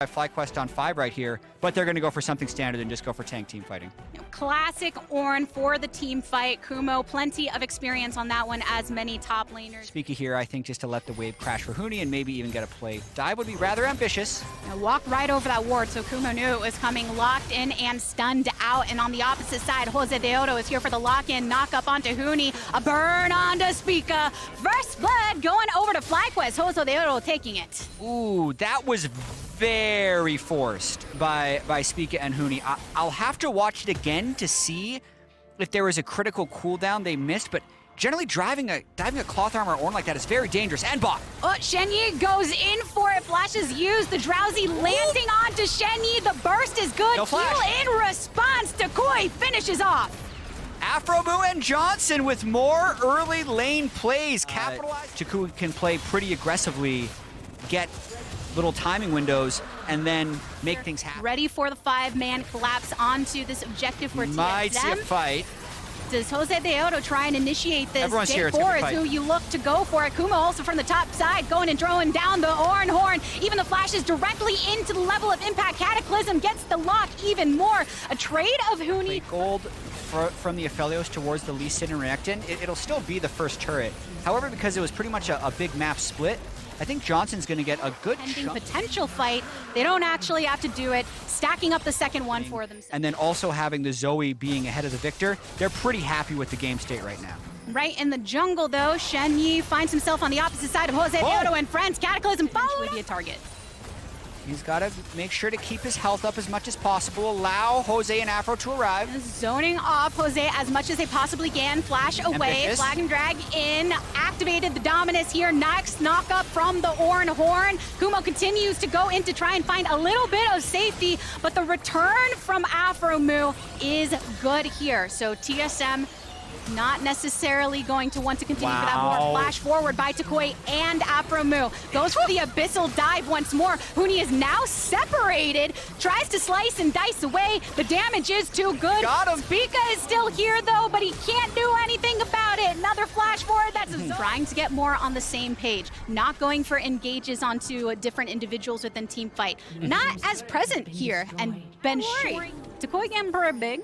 FlyQuest on 5 right here, but they're going to go for something standard and just go for tank team fighting. Classic Ornn for the team fight. Kumo, plenty of experience on that one, as many top laners. Speaking here, I think just to let the wave crash for Huni and maybe even get a play dive would be rather ambitious. Walked right over that ward, so Kumo knew it was coming, locked in and stunned out. And on the opposite side, Jose Deodo is here for the lock-in, knock up onto Huni, a burn onto Spica. First blood going over to FlyQuest, Jose Deodo taking it. Ooh, that was very forced by Spica and Huni. I'll have to watch it again to see if there was a critical cooldown they missed, but generally diving a cloth armor Ornn like that is very dangerous. And bot. Oh, Shenyi goes in for it. Flash is used. The Drowsy landing onto Shenyi. The burst is good. No flash. Heal in response. Takoi finishes off. Afromu and Johnson with more early lane plays. Capitalize. Takui can play pretty aggressively, get little timing windows, and then make things happen. Ready for the 5-man collapse onto this objective for TSM. Might see a fight. Does Jose Deodo try and initiate this? Everyone's here. It's J4 is who you look to go for it. Kumo also from the top side, going and throwing down the Ornn horn. Even the flashes directly into the level of impact. Cataclysm gets the lock even more. A trade of Huni. Gold from the Aphelios towards the Lee Sin and Renekton. It'll still be the first turret. However, because it was pretty much a big map split, I think Johnson's going to get a good potential fight. They don't actually have to do it. Stacking up the second one for themselves. And then also having the Zoe being ahead of the Victor, they're pretty happy with the game state right now. Right in the jungle, though, Shenyi finds himself on the opposite side of Jose Deodo and friends. Cataclysm followed be a target. He's got to make sure to keep his health up as much as possible, allow Jose and Afro to arrive. Zoning off Jose as much as they possibly can. Flash away, Ambitious. flag and drag in, activated the dominus here. Next knock up from the Ornn horn. Kumo continues to go in to try and find a little bit of safety, but the return from Afromu is good here. So TSM not necessarily going to want to continue for that more. Flash forward by Takoi and Afromu. Goes for the abyssal dive once more. Huni is now separated. Tries to slice and dice away. The damage is too good. Got him. Spica is still here though, but he can't do anything about it. Another flash forward. That's trying to get more on the same page. Not going for engages onto different individuals within team fight. Not as present here. And Ben Shuri. Takoi Emperor big.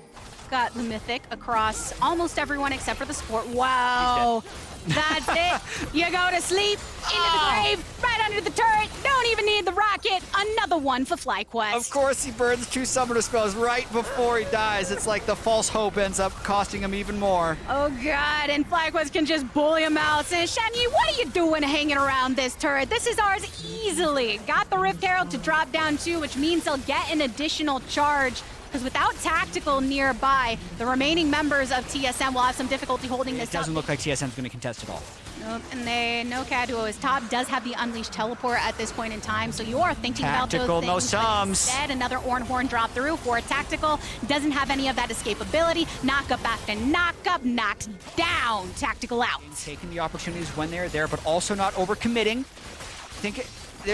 Got the mythic across almost everyone except for the support. Wow. That's it. You go to sleep, into the grave, right under the turret. Don't even need the rocket. Another one for FlyQuest. Of course he burns 2 summoner spells right before he dies. It's like the false hope ends up costing him even more. Oh god, and FlyQuest can just bully him out. Says, Shenyi, what are you doing hanging around this turret? This is ours easily. Got the Rift Herald to drop down too, which means they'll get an additional charge. Because without Tactical nearby, the remaining members of TSM will have some difficulty holding this up. It doesn't look like TSM's going to contest at all. Nope, and they know Kaduo is top, does have the Unleashed teleport at this point in time, so you are thinking about those things. No sums. Instead, another Ornn horn drop through for a Tactical. Doesn't have any of that escapability. Knock up after knock up, knocked down. Tactical out. Taking the opportunities when they're there, but also not overcommitting. I think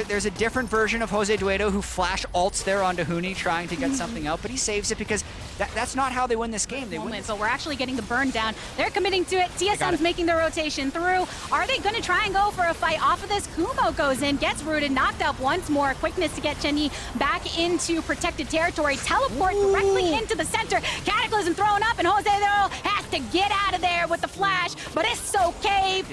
there's a different version of Jose Deodo who flash ults there onto Huni trying to get something out, but he saves it because that's not how they win this game. They win this. But we're actually getting the burn down. They're committing to it. TSM's making the rotation through. Are they going to try and go for a fight off of this? Kumo goes in, gets rooted, knocked up once more. Quickness to get Shenyi back into protected territory. Teleport directly into the center. Cataclysm thrown up, and Jose Deodo has to get out of there with the flash, but it's okay.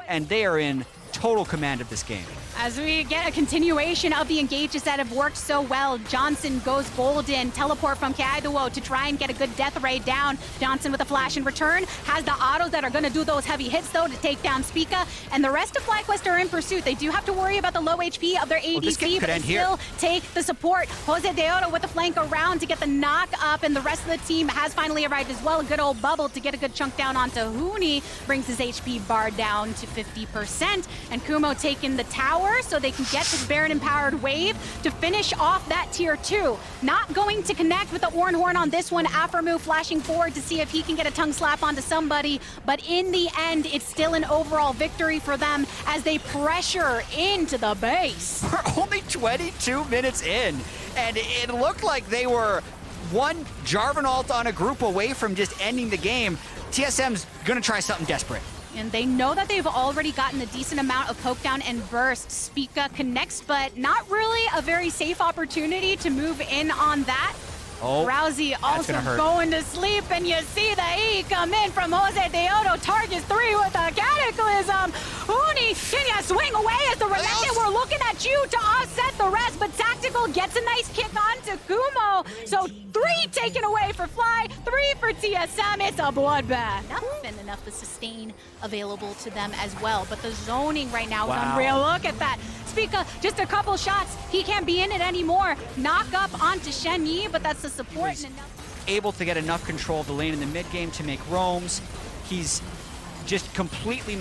And they are in total command of this game. As we get a continuation of the engages that have worked so well, Johnson goes golden. Teleport from Kaduo to try and get a good death ray down. Johnson with a flash in return. Has the autos that are going to do those heavy hits, though, to take down Spica. And the rest of FlyQuest are in pursuit. They do have to worry about the low HP of their ADC, but they still take the support. Jose Deodo with the flank around to get the knock up, and the rest of the team has finally arrived as well. A good old bubble to get a good chunk down onto Huni. Brings his HP bar down to 50%. And Kumo taking the tower so they can get this Baron-empowered wave to finish off that tier 2. Not going to connect with the Ornn horn on this one. Afromu flashing forward to see if he can get a tongue slap onto somebody, but in the end, it's still an overall victory for them as they pressure into the base. We're only 22 minutes in, and it looked like they were one Jarvan ult on a group away from just ending the game. TSM's gonna try something desperate. And they know that they've already gotten a decent amount of poke down and burst. Spica connects, but not really a very safe opportunity to move in on that. Oh, Rousey also going to sleep, and you see the E come in from Jose Deodo. Targets 3 with a Cataclysm. Uni, can you swing away as the Relented? We're looking at you to offset the rest, but Tactical gets a nice kick onto Kumo. So 3 taken away for Fly, 3 for TSM. It's a bloodbath. And enough of sustain available to them as well, but the zoning right now is unreal. Look at that. Spica, just a couple shots. He can't be in it anymore. Knock up onto Shen Yi, but that's the support. He's able to get enough control of the lane in the mid game to make roams. He's just completely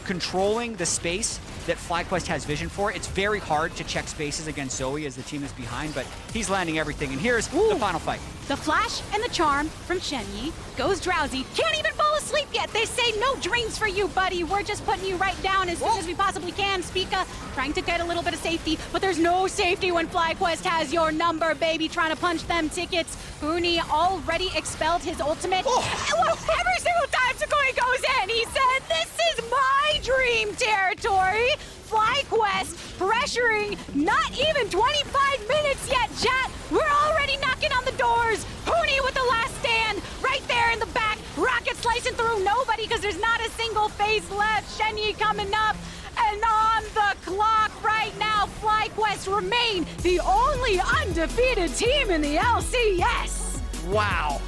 controlling the space that FlyQuest has vision for. It's very hard to check spaces against Zoe as the team is behind, but he's landing everything. And here's the final fight. The flash and the charm from Shen Yi goes Drowsy. Can't even fall asleep yet. They say no dreams for you, buddy. We're just putting you right down as soon as we possibly can. Spica trying to get a little bit of safety, but there's no safety when FlyQuest has your number, baby. Trying to punch them tickets. Uni already expelled his ultimate. Every single time Sukoi goes in, he said, "This is my dream territory." FlyQuest pressuring, not even 25 minutes yet, chat. We're already knocking on the doors. Hooney with the last stand right there in the back. Rocket slicing through nobody because there's not a single face left. Shen Yi coming up. And on the clock right now, FlyQuest remain the only undefeated team in the LCS. Wow.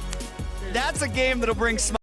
That's a game that'll bring